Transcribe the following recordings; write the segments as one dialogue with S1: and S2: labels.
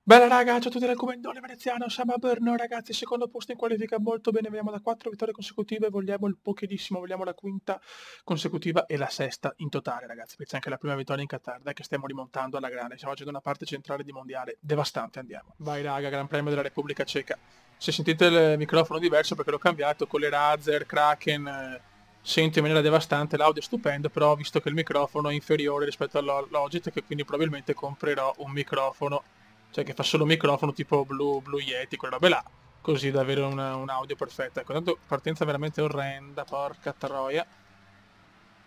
S1: Bella raga, ciao a tutti dal Comendone veneziano, siamo a Brno ragazzi, secondo posto in qualifica molto bene, veniamo da 4 vittorie consecutive, vogliamo il pochissimo, vogliamo la quinta consecutiva e la sesta in totale ragazzi, perché c'è anche la prima vittoria in Qatar, dai che stiamo rimontando alla grande, stiamo facendo una parte centrale di mondiale, devastante andiamo. Vai raga, Gran Premio della Repubblica Ceca. Se sentite il microfono diverso perché l'ho cambiato con le Razer, Kraken, sento in maniera devastante, l'audio è stupendo, però ho visto che il microfono è inferiore rispetto alla Logitech e quindi probabilmente comprerò un microfono cioè che fa solo microfono tipo Blue Yeti, quelle robe là, così da avere un audio perfetto. Ecco, tanto partenza veramente orrenda, porca troia.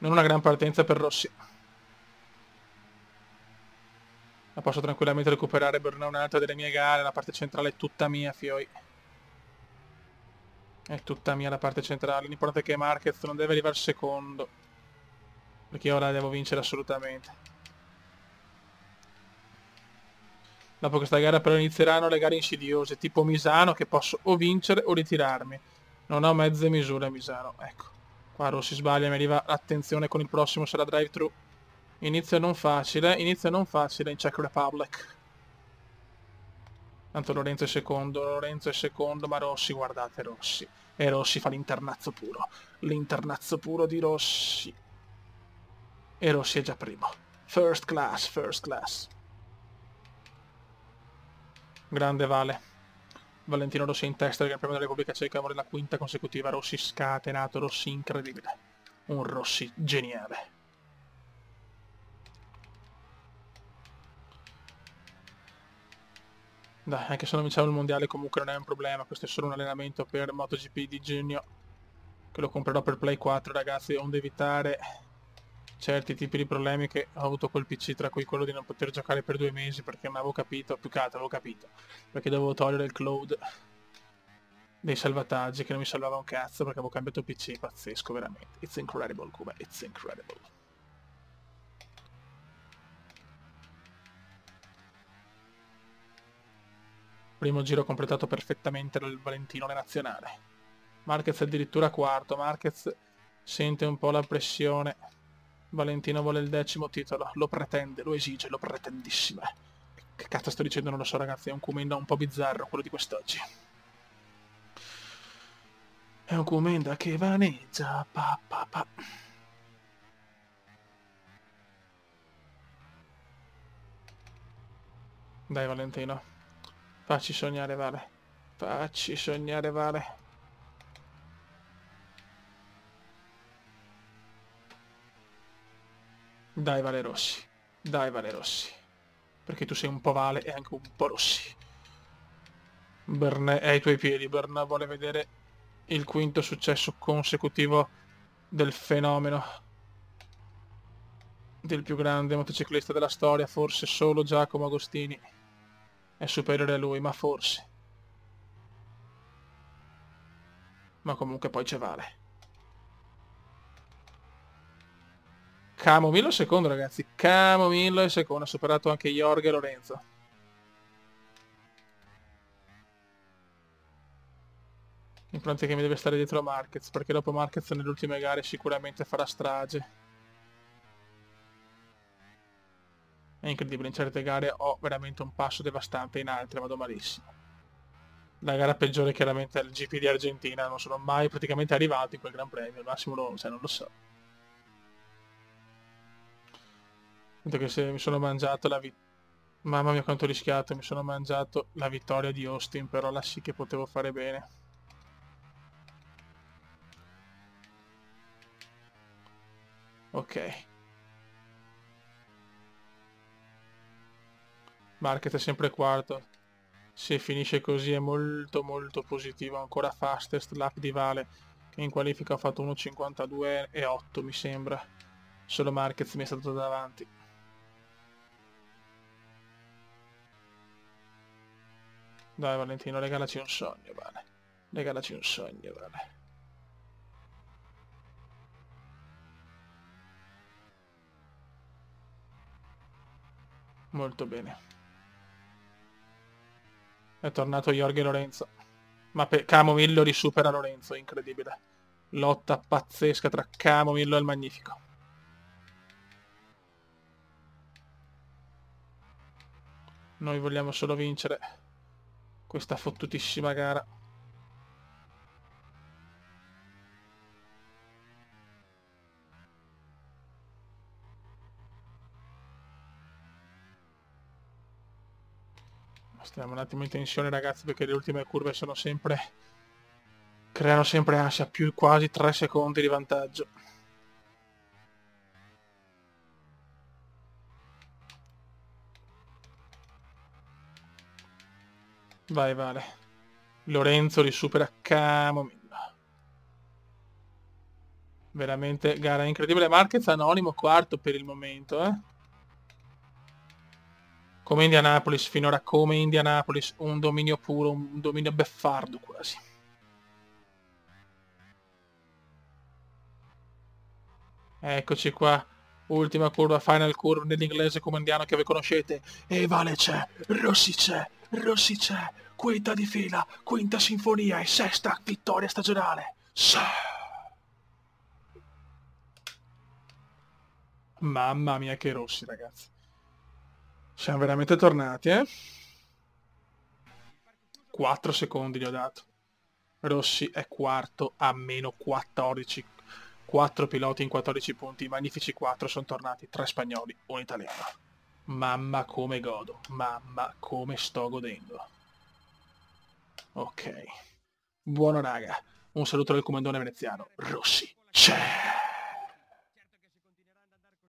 S1: Non una gran partenza per Rossi. Ma posso tranquillamente recuperare per un'altra delle mie gare, la parte centrale è tutta mia, fioi. È tutta mia la parte centrale, l'importante è che Marquez non deve arrivare secondo, perché io la devo vincere assolutamente. Dopo questa gara però inizieranno le gare insidiose, tipo Misano, che posso o vincere o ritirarmi. Non ho mezze misure a Misano, ecco. Qua Rossi sbaglia, mi arriva l'attenzione con il prossimo, sarà drive-thru. Inizio non facile in Czech Republic. Tanto Lorenzo è secondo, ma Rossi, guardate Rossi. E Rossi fa l'internazzo puro di Rossi. E Rossi è già primo. First class, first class. Grande Vale. Valentino Rossi in testa del Gran Premio della Repubblica Ceca, vuole la quinta consecutiva. Rossi scatenato, Rossi incredibile. Un Rossi geniale. Dai, anche se non vinciamo il mondiale comunque non è un problema, questo è solo un allenamento per MotoGP di giugno, che lo comprerò per Play 4 ragazzi, onde evitare certi tipi di problemi che ho avuto col PC, tra cui quello di non poter giocare per 2 mesi perché non avevo capito, più che altro avevo capito, perché dovevo togliere il cloud dei salvataggi che non mi salvava un cazzo perché avevo cambiato PC, pazzesco veramente. It's incredible, Cuba, it's incredible. Primo giro completato perfettamente dal Valentino nazionale. Marquez addirittura quarto, Marquez sente un po' la pressione. Valentino vuole il 10° titolo, lo pretende, lo esige, lo pretendissime. Che cazzo sto dicendo non lo so ragazzi, è un Kumenda un po' bizzarro quello di quest'oggi. È un Kumenda che vaneggia, pa pa pa. Dai Valentino, facci sognare Vale, facci sognare Vale. Dai Vale Rossi, dai Vale Rossi, perché tu sei un po' Vale e anche un po' Rossi. Bernè è ai tuoi piedi, Bernè vuole vedere il quinto successo consecutivo del fenomeno, del più grande motociclista della storia, forse solo Giacomo Agostini è superiore a lui, ma forse. Ma comunque poi c'è Vale. Camomillo secondo ragazzi, Camomillo è secondo, ha superato anche Jorge Lorenzo. L'importante è che mi deve stare dietro Marquez, perché dopo Marquez nelle ultime gare sicuramente farà strage. È incredibile, in certe gare ho veramente un passo devastante, in altre vado malissimo. La gara peggiore chiaramente è il GP di Argentina, non sono mai praticamente arrivato in quel Gran Premio, al massimo non lo so. Tanto che se mi sono mangiato la vittoria... Mamma mia quanto ho rischiato, mi sono mangiato la vittoria di Austin, però là sì che potevo fare bene. Ok. Marquez è sempre quarto. Se finisce così è molto molto positivo. Ancora fastest lap di Vale, che in qualifica ha fatto 1.52,8 mi sembra. Solo Marquez mi è stato davanti. Dai Valentino, regalaci un sogno, Vale. Regalaci un sogno, Vale. Molto bene. È tornato Jorge Lorenzo. Ma Camomillo risupera Lorenzo, incredibile. Lotta pazzesca tra Camomillo e il Magnifico. Noi vogliamo solo vincere questa fottutissima gara. Stiamo un attimo in tensione, ragazzi, perché le ultime curve sono sempre... creano sempre ansia, più quasi 3 secondi di vantaggio. Vai, Vale. Lorenzo li supera Camomilla. Veramente gara incredibile. Marquez anonimo quarto per il momento, eh. Come Indianapolis, finora come Indianapolis, un dominio puro, un dominio beffardo quasi. Eccoci qua, ultima curva, final curve nell'inglese comandiano che voi conoscete. E Vale c'è, Rossi c'è, quinta di fila, quinta sinfonia e sesta vittoria stagionale. Sì. Mamma mia che Rossi, ragazzi. Siamo veramente tornati, eh? 4 secondi gli ho dato. Rossi è quarto a meno 14. 4 piloti in 14 punti. I magnifici 4 sono tornati. 3 spagnoli, un italiano. Mamma come godo. Mamma come sto godendo. Ok. Buono raga. Un saluto dal comandone veneziano. Rossi c'è.